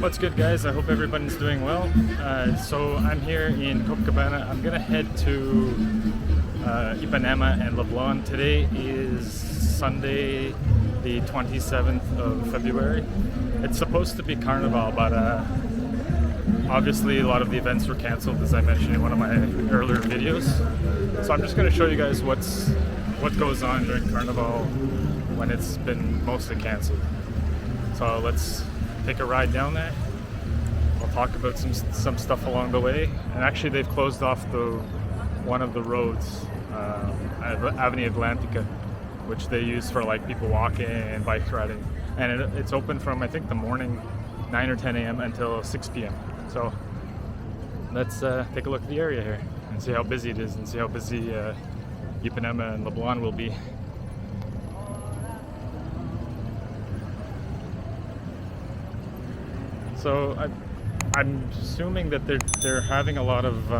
What's good, guys? I hope everybody's doing well. So I'm here in Copacabana. I'm gonna head to Ipanema and Leblon. Today is Sunday, the 27th of February. It's supposed to be Carnival, but obviously a lot of the events were canceled, as I mentioned in one of my earlier videos. So I'm just gonna show you guys what goes on during Carnival when it's been mostly canceled. So let's take a ride down there. I'll talk about some stuff along the way. And actually they've closed off one of the roads, Avenida Atlantica, which they use for like people walking and bike riding. And it's open from, I think, the morning 9 or 10 a.m. until 6 p.m. So let's take a look at the area here and see how busy it is and see how busy Ipanema and Leblon will be. So I'm assuming that they're having a lot of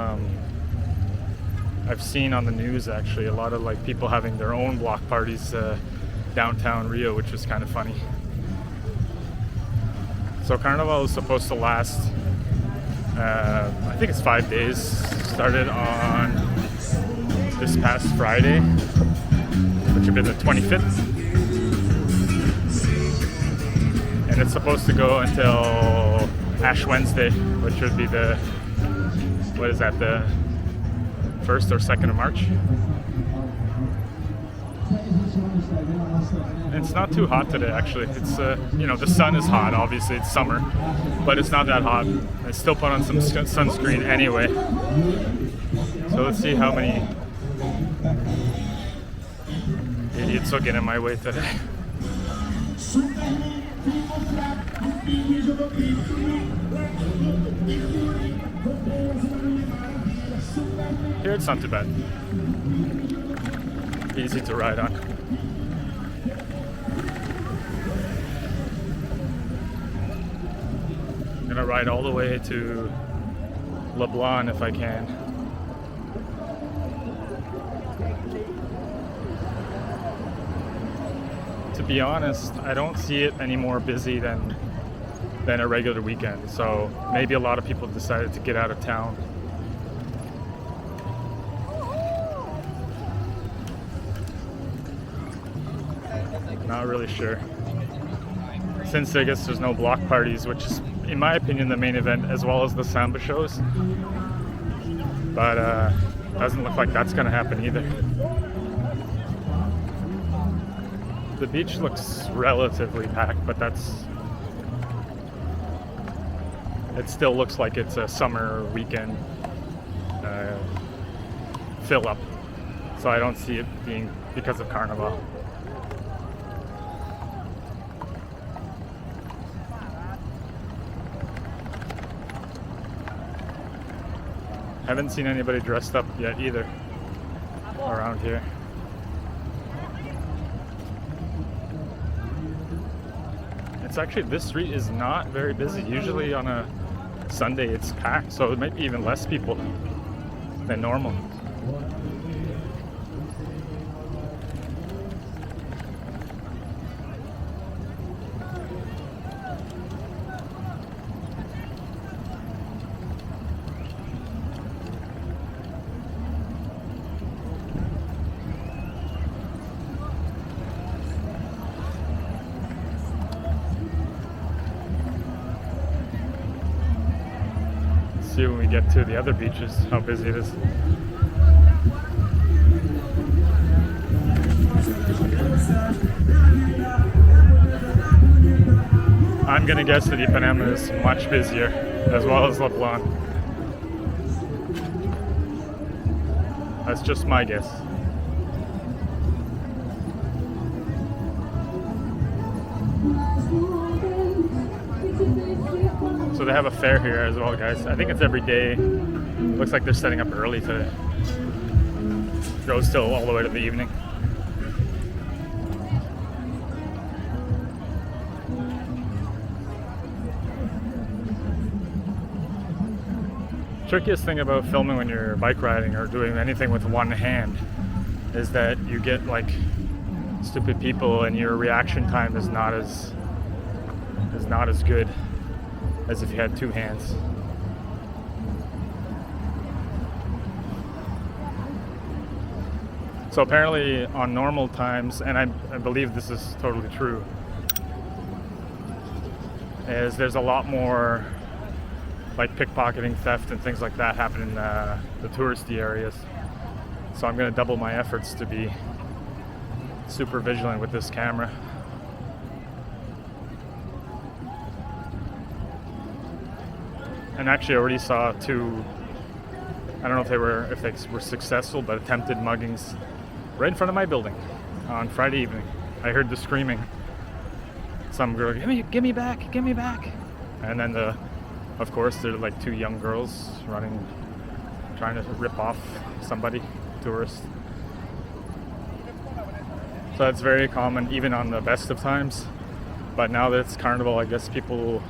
I've seen on the news actually a lot of like people having their own block parties downtown Rio, which was kind of funny. So Carnival is supposed to last I think it's 5 days. Started on this past Friday, which would be the 25th. And it's supposed to go until Ash Wednesday, which would be the 1st or 2nd of March. And it's not too hot today, actually. It's the sun is hot, obviously it's summer, but it's not that hot. I still put on some sunscreen anyway. So let's see how many idiots will get in my way today. Here it's not too bad. Easy to ride on. I'm gonna ride all the way to Leblon if I can. To be honest, I don't see it any more busy than a regular weekend. So maybe a lot of people decided to get out of town. Not really sure. Since I guess there's no block parties, which is, in my opinion, the main event, as well as the samba shows. But doesn't look like that's gonna happen either. The beach looks relatively packed, but it still looks like it's a summer weekend fill up. So I don't see it being because of Carnival. Haven't seen anybody dressed up yet either around here. It's actually, this street is not very busy. Usually on a Sunday it's packed, so it might be even less people than normal. See when we get to the other beaches how busy it is. I'm gonna guess that Ipanema is much busier, as well as Leblon. That's just my guess. So they have a fair here as well, guys. I think it's every day. Looks like they're setting up early today. Goes till all the way to the evening. Trickiest thing about filming when you're bike riding or doing anything with one hand is that you get like stupid people and your reaction time is not as good. as if you had two hands. So apparently on normal times, and I believe this is totally true, is there's a lot more like pickpocketing, theft, and things like that happen in the touristy areas. So I'm going to double my efforts to be super vigilant with this camera. And actually I already saw two, I don't know if they were successful, but attempted muggings right in front of my building on Friday evening. I heard the screaming. Some girl, give me back, give me back. And then of course, they're like two young girls running, trying to rip off somebody, tourist. So that's very common even on the best of times. But now that it's Carnival, I guess people,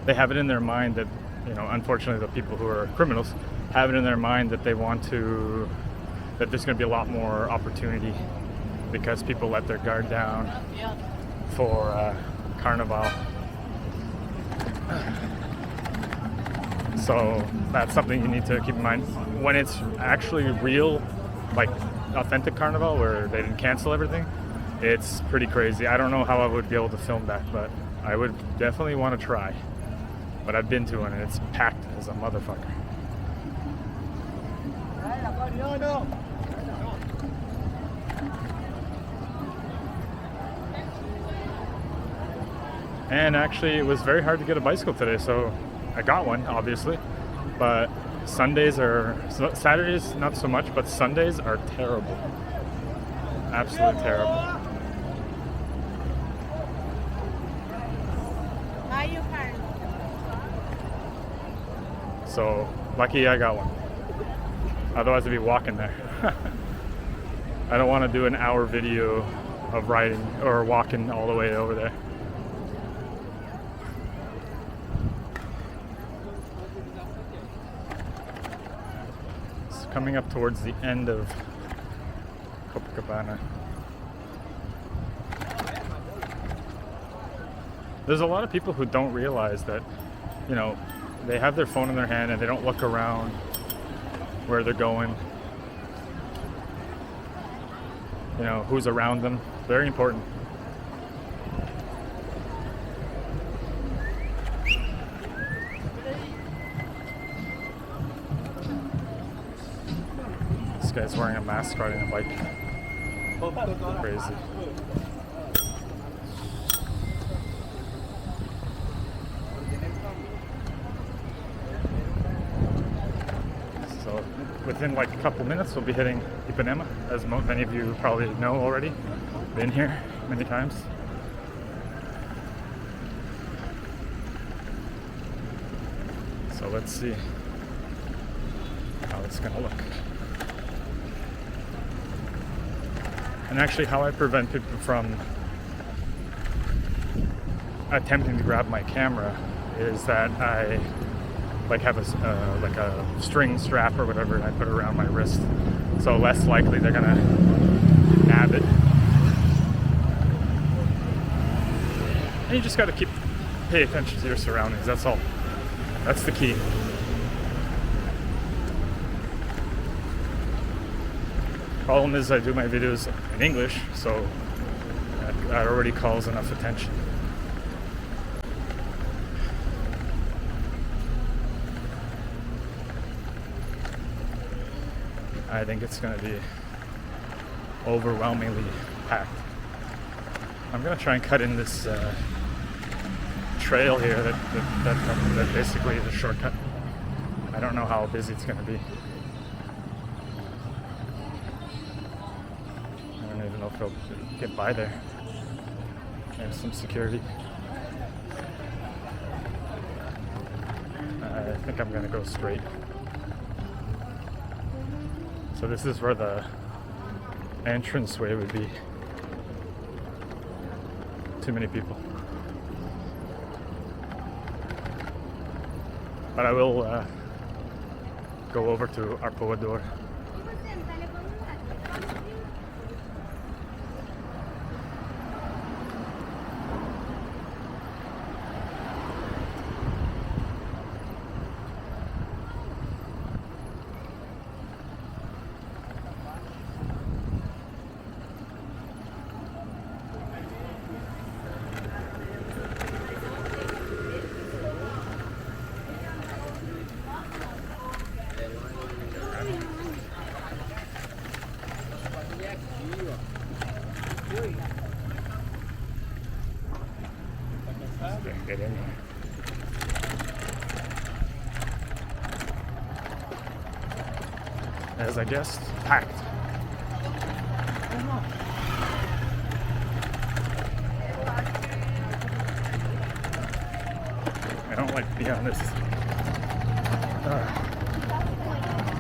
they have it in their mind that, you know, unfortunately the people who are criminals have it in their mind that they want to, that there's going to be a lot more opportunity because people let their guard down for Carnival. So that's something you need to keep in mind. When it's actually real, like authentic Carnival where they didn't cancel everything, it's pretty crazy. I don't know how I would be able to film that, but I would definitely want to try. But I've been to one and it's packed as a motherfucker. And actually it was very hard to get a bicycle today, so I got one, obviously, but Saturdays not so much, but Sundays are terrible. Absolutely terrible. So lucky I got one. Otherwise I'd be walking there. I don't want to do an hour video of riding or walking all the way over there. Coming up towards the end of Copacabana. There's a lot of people who don't realize that, you know, they have their phone in their hand and they don't look around where they're going. You know, who's around them. Very important. This guy's wearing a mask riding a bike. Crazy. So within like a couple minutes we'll be hitting Ipanema, as many of you probably know already. Been here many times. So let's see how it's gonna look. And actually how I prevent people from attempting to grab my camera is that I like have a string strap or whatever, and I put it around my wrist. So less likely they're gonna nab it. And you just gotta pay attention to your surroundings, that's all. That's the key. Problem is I do my videos in English, so that already calls enough attention. I think it's going to be overwhelmingly packed. I'm going to try and cut in this trail here that basically is a shortcut. I don't know how busy it's going to be. I don't even know if I'll get by there. There's some security. I think I'm going to go straight. So this is where the entranceway would be. Too many people. But I will go over to Arpoador. Get in here. As I guessed, packed. I don't like to be on this.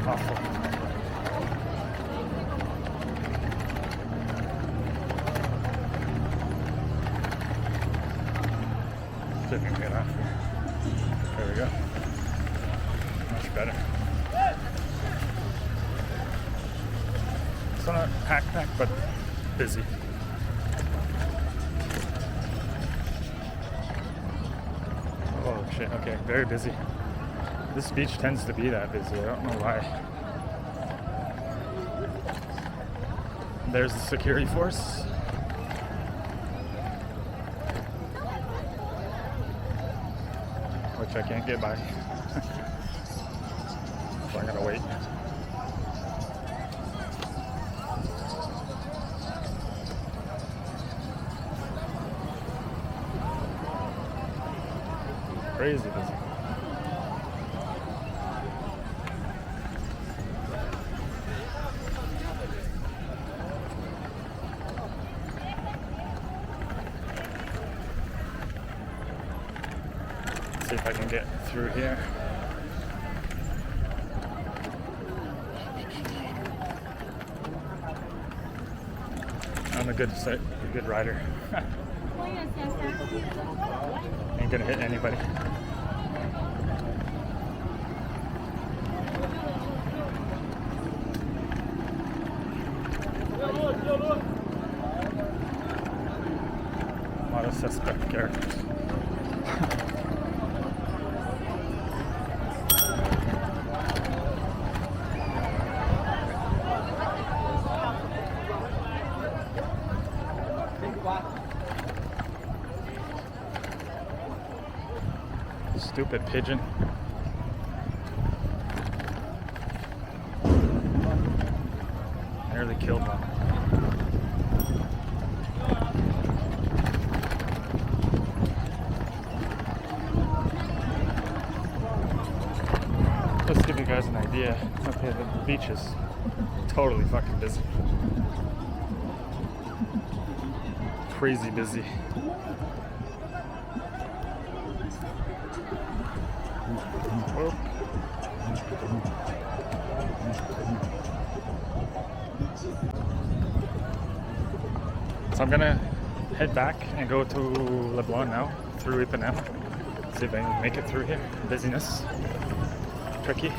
Awful. See if we can get off here. There we go. Much better. So not packed, but busy. Oh shit, okay, very busy. This beach tends to be that busy, I don't know why. There's the security force. Which I can't get by. So I'm gonna wait. Crazy busy. Let's see if I can get through here. I'm a good rider. Ain't gonna hit anybody. A lot of suspect characters. Stupid pigeon. Nearly killed one. Just to give you guys an idea, okay, the beach is totally fucking busy. Crazy busy. Whoa. So I'm gonna head back and go to Leblon now, through Ipanema. See if I can make it through here. Busyness. Tricky.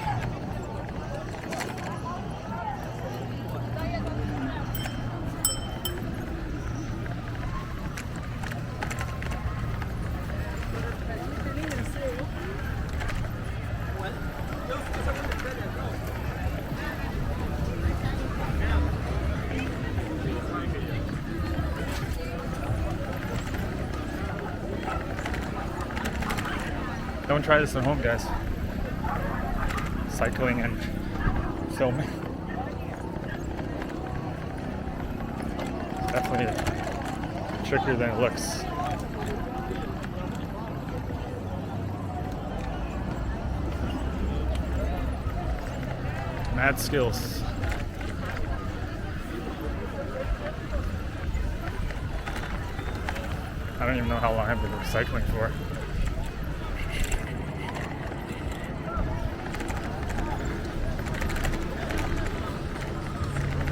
Don't try this at home, guys. Cycling and filming. Definitely trickier than it looks. Mad skills. I don't even know how long I've been cycling for.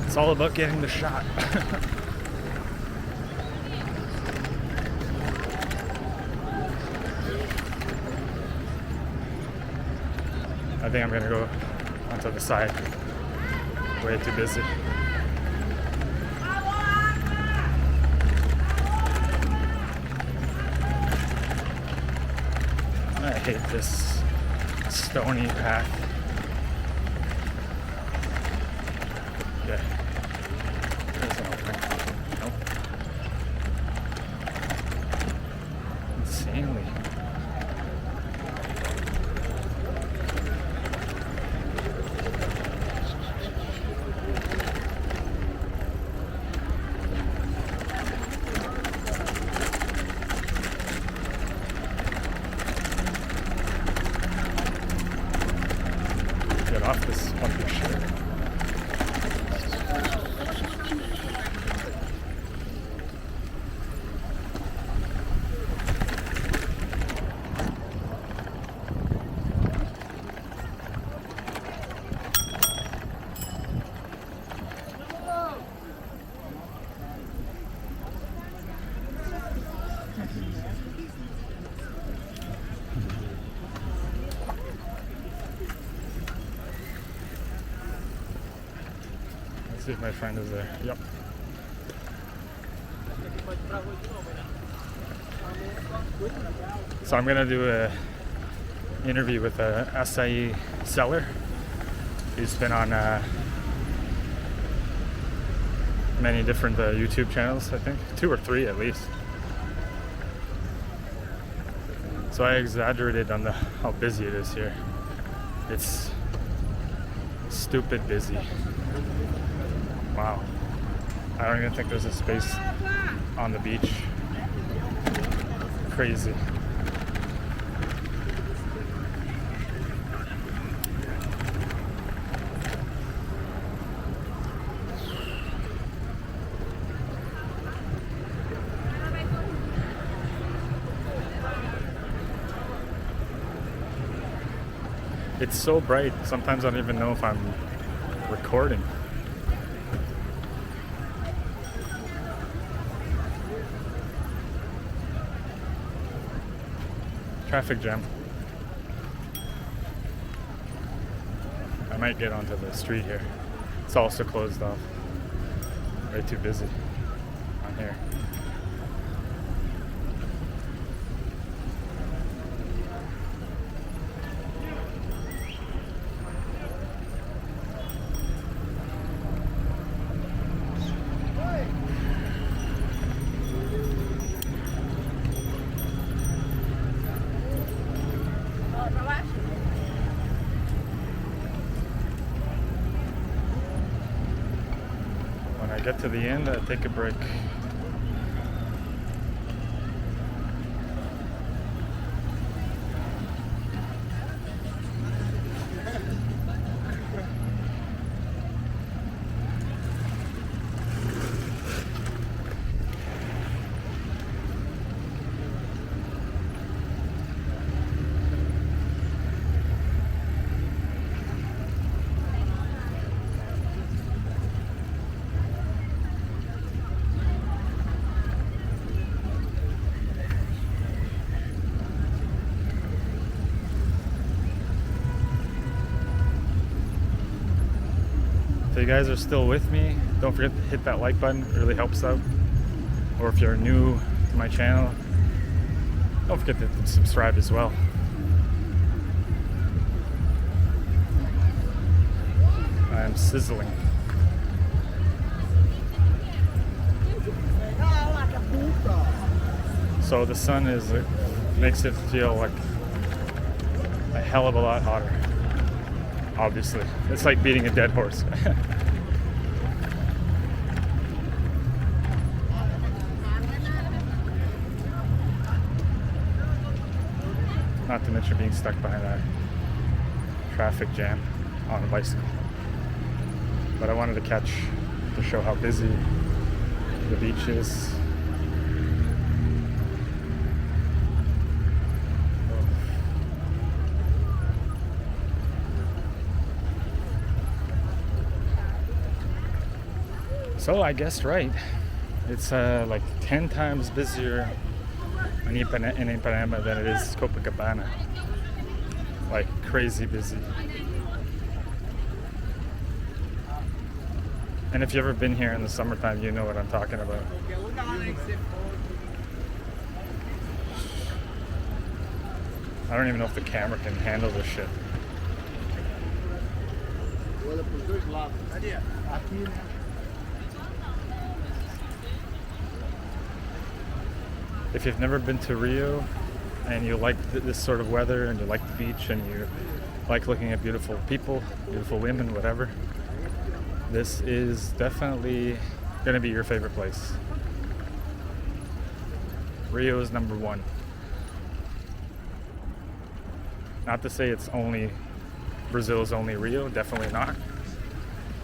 It's all about getting the shot. I think I'm gonna go onto the side. Way too busy. I hate this stony path. Okay. There's an opening. Nope. Insanely. See if my friend is there. Yep. So I'm gonna do a interview with a acai seller. He's been on many different YouTube channels, I think 2 or 3 at least. So I exaggerated on how busy it is here. It's stupid busy. Wow. I don't even think there's a space on the beach. Crazy. It's so bright, sometimes I don't even know if I'm recording. Traffic jam. I might get onto the street here. It's also closed off. Way too busy on here. When I get to the end, I take a break. If you guys are still with me, don't forget to hit that like button, it really helps out. Or if you're new to my channel, don't forget to subscribe as well. I am sizzling. So the sun makes it feel like a hell of a lot hotter. Obviously, it's like beating a dead horse. Not to mention being stuck behind a traffic jam on a bicycle. But I wanted to show how busy the beach is. So I guessed right. It's like 10 times busier in Ipanema than it is Copacabana. Like crazy busy. And if you've ever been here in the summertime, you know what I'm talking about. I don't even know if the camera can handle this shit. If you've never been to Rio and you like this sort of weather and you like the beach and you like looking at beautiful people, beautiful women, whatever, this is definitely going to be your favorite place. Rio is number 1. Not to say it's only Brazil's only Rio, definitely not.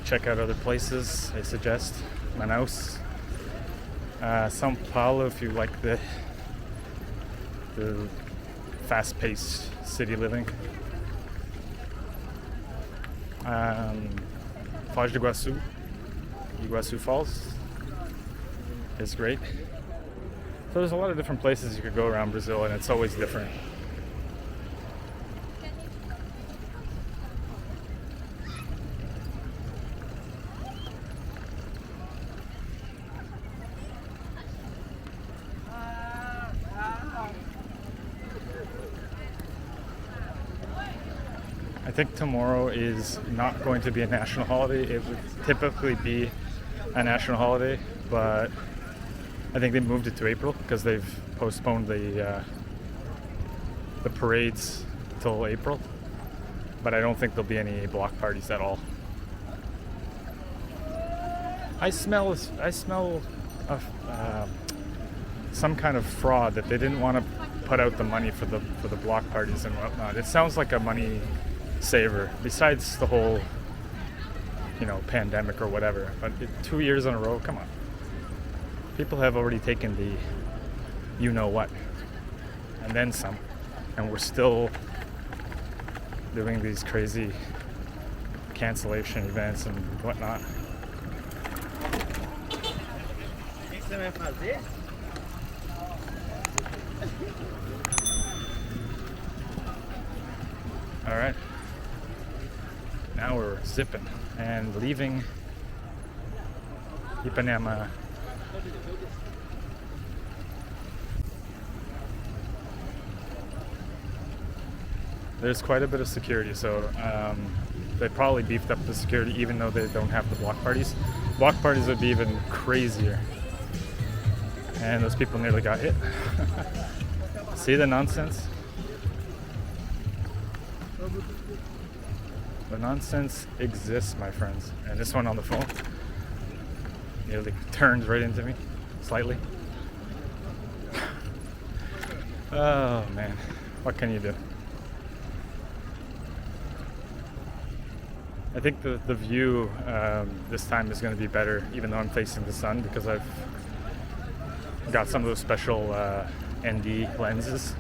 Check out other places, I suggest. Manaus. São Paulo, if you like the fast-paced city living. Foz do Iguaçu Falls is great. So there's a lot of different places you could go around Brazil, and it's always different. think tomorrow is not going to be a national holiday. It would typically be a national holiday, but I think they moved it to April because they've postponed the parades till April. But I don't think there'll be any block parties at all. I smell some kind of fraud that they didn't want to put out the money for the block parties and whatnot. It sounds like a money saver. Besides the whole, pandemic or whatever. But 2 years in a row, come on. People have already taken the you-know-what. And then some. And we're still doing these crazy cancellation events and whatnot. All right. Now we're zipping and leaving Ipanema. There's quite a bit of security, so they probably beefed up the security even though they don't have the block parties. Block parties would be even crazier. And those people nearly got hit. See the nonsense? The nonsense exists, my friends. And this one on the phone nearly turned right into me, slightly. Oh man, what can you do? I think the view this time is going to be better, even though I'm facing the sun, because I've got some of those special ND lenses.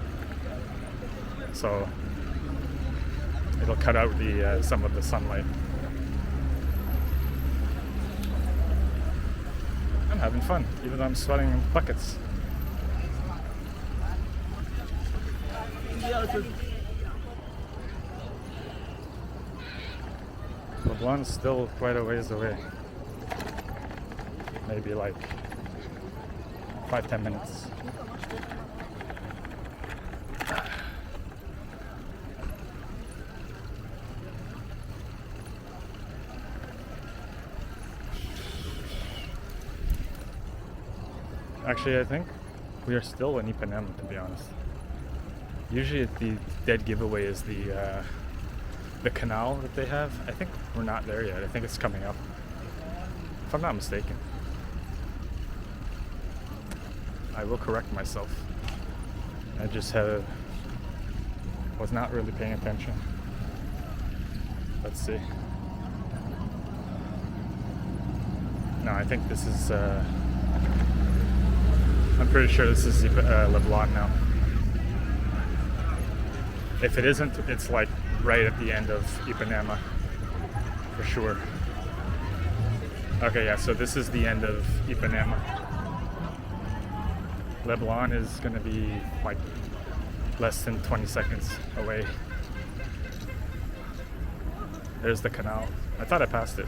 So it'll cut out the some of the sunlight. I'm having fun, even though I'm sweating in buckets. LeBlanc's still quite a ways away. Maybe like 5-10 minutes. Actually, I think we are still in Ipanema, to be honest. Usually the dead giveaway is the canal that they have. I think we're not there yet. I think it's coming up, if I'm not mistaken. I will correct myself. I just was not really paying attention. Let's see. No, I think this is I'm pretty sure this is Le Blanc now. If it isn't, it's like right at the end of Ipanema, for sure. Okay, yeah, so this is the end of Ipanema. Le Blanc is going to be like less than 20 seconds away. There's the canal. I thought I passed it.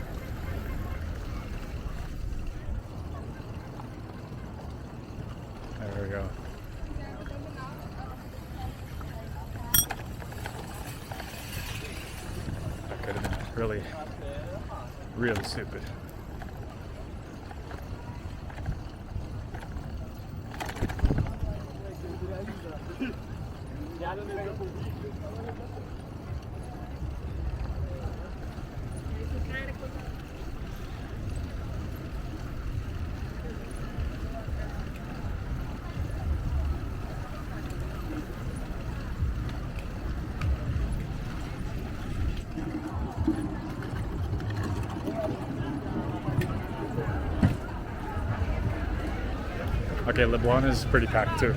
There we go. That could have been really, really stupid. Okay, Le Blanc is pretty packed too,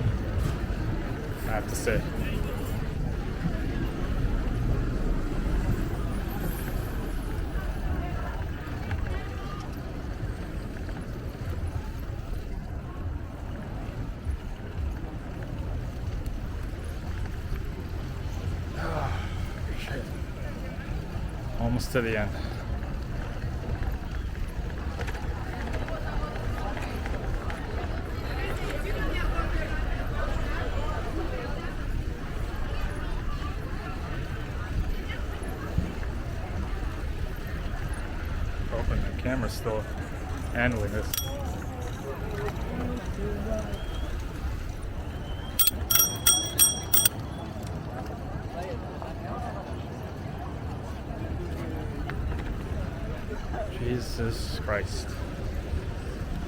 I have to say. Oh, shit. Almost to the end. camera's still handling this. Jesus Christ,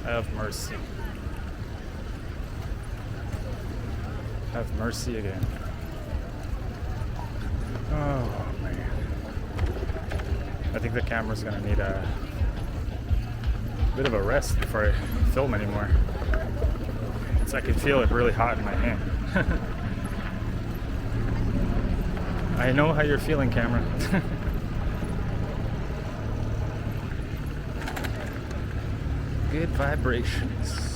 have mercy. Have mercy again. Oh man. I think the camera's gonna need a bit of a rest before I film anymore. I can feel it really hot in my hand. I know how you're feeling, camera. Good vibrations.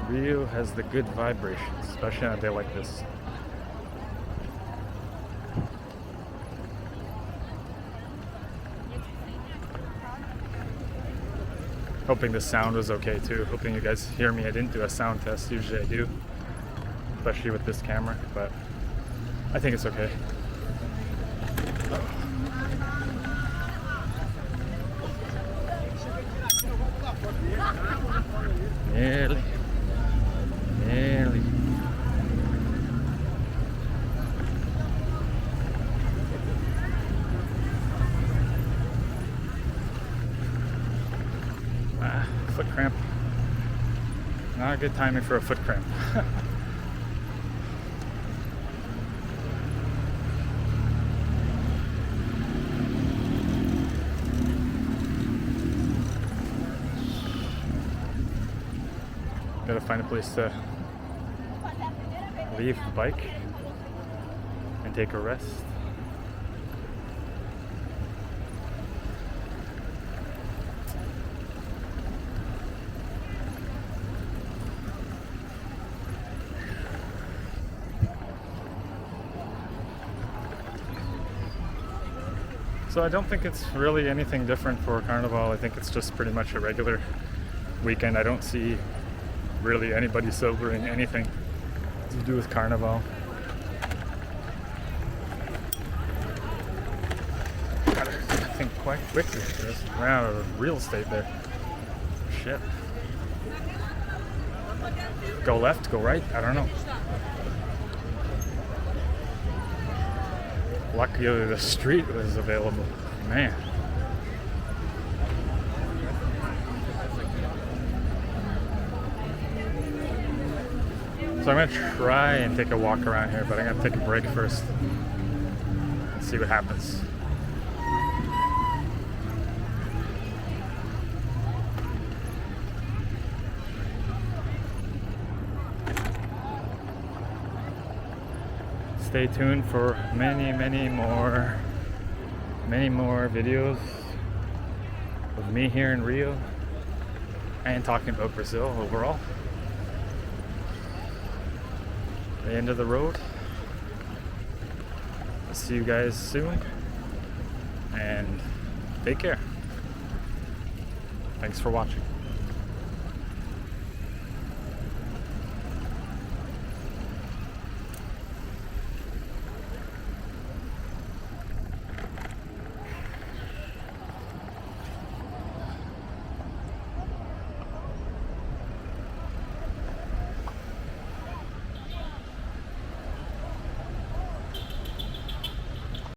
Rio has the good vibrations, especially on a day like this. Hoping the sound was okay too. Hoping you guys hear me. I didn't do a sound test. Usually I do, especially with this camera, but I think it's okay. Nearly. Foot cramp. Not a good timing for a foot cramp. Gotta find a place to leave the bike and take a rest. So I don't think it's really anything different for Carnival. I think it's just pretty much a regular weekend. I don't see really anybody celebrating anything to do with Carnival. Gotta think quite quickly. Just ran out of real estate there. Shit. Go left, go right? I don't know. Luckily the street was available. Man. So I'm gonna try and take a walk around here, but I'm gonna take a break first and see what happens. Stay tuned for many more videos of me here in Rio and talking about Brazil overall. The end of the road. I'll see you guys soon and take care. Thanks for watching.